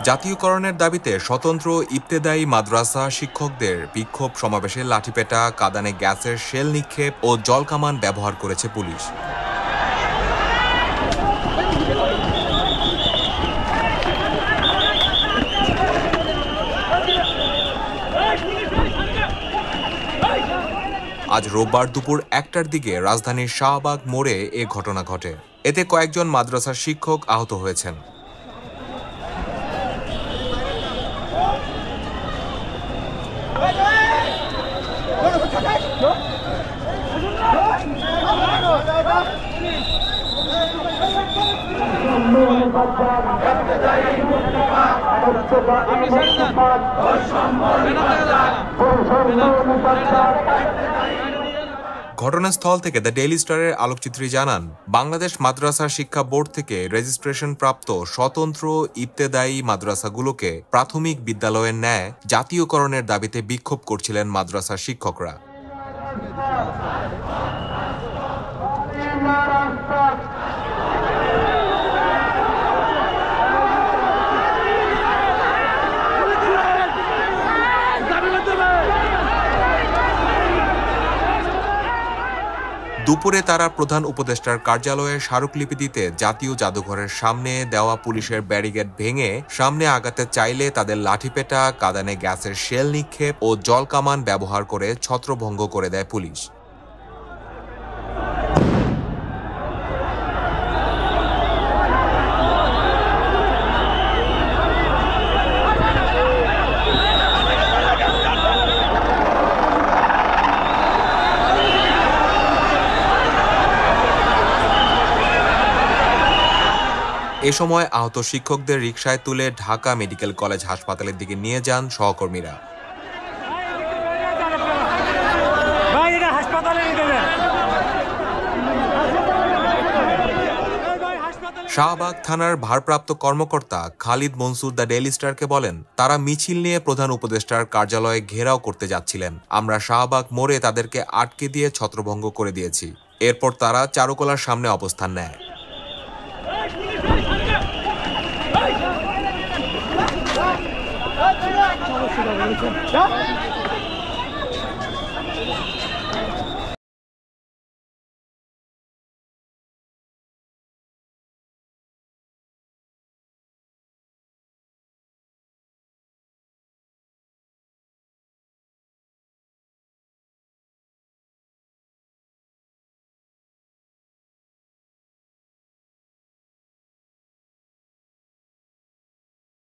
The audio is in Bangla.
জাতীয়করণের দাবিতে স্বতন্ত্র ইবতেদায়ী মাদ্রাসা শিক্ষকদের বিক্ষোভ সমাবেশে লাঠিপেটা, কাঁদানে গ্যাসের শেল নিক্ষেপ ও জলকামান ব্যবহার করেছে পুলিশ। আজ রোববার দুপুর ১টার দিকে রাজধানীর শাহবাগ মোড়ে এ ঘটনা ঘটে। এতে কয়েকজন মাদ্রাসার শিক্ষক আহত হয়েছেন। ঘটনাস্থল থেকে দ্য ডেইলি স্টারের আলোকচিত্রী জানান, বাংলাদেশ মাদ্রাসা শিক্ষা বোর্ড থেকে রেজিস্ট্রেশন প্রাপ্ত স্বতন্ত্র ইবতেদায়ী মাদ্রাসাগুলোকে প্রাথমিক বিদ্যালয়ের ন্যায় জাতীয়করণের দাবিতে বিক্ষোভ করছিলেন মাদ্রাসা শিক্ষকরা। দুপুরে তারা প্রধান উপদেষ্টার কার্যালয়ে স্মারকলিপি দিতে জাতীয় জাদুঘরের সামনে দেওয়া পুলিশের ব্যারিকেড ভেঙে সামনে আগাতে চাইলে তাদের লাঠিপেটা, কাঁদানে গ্যাসের শেল নিক্ষেপ ও জলকামান ব্যবহার করে ছত্রভঙ্গ করে দেয় পুলিশ। এ সময় আহত শিক্ষকদের রিকশায় তুলে ঢাকা মেডিকেল কলেজ হাসপাতালের দিকে নিয়ে যান সহকর্মীরা। শাহবাগ থানার ভারপ্রাপ্ত কর্মকর্তা খালিদ মনসুর দ্য ডেইলি স্টারকে বলেন, তারা মিছিল নিয়ে প্রধান উপদেষ্টার কার্যালয়ে ঘেরাও করতে যাচ্ছিলেন। আমরা শাহবাগ মোড়ে তাদেরকে আটকে দিয়ে ছত্রভঙ্গ করে দিয়েছি। এরপর তারা চারুকলার সামনে অবস্থান নেয়।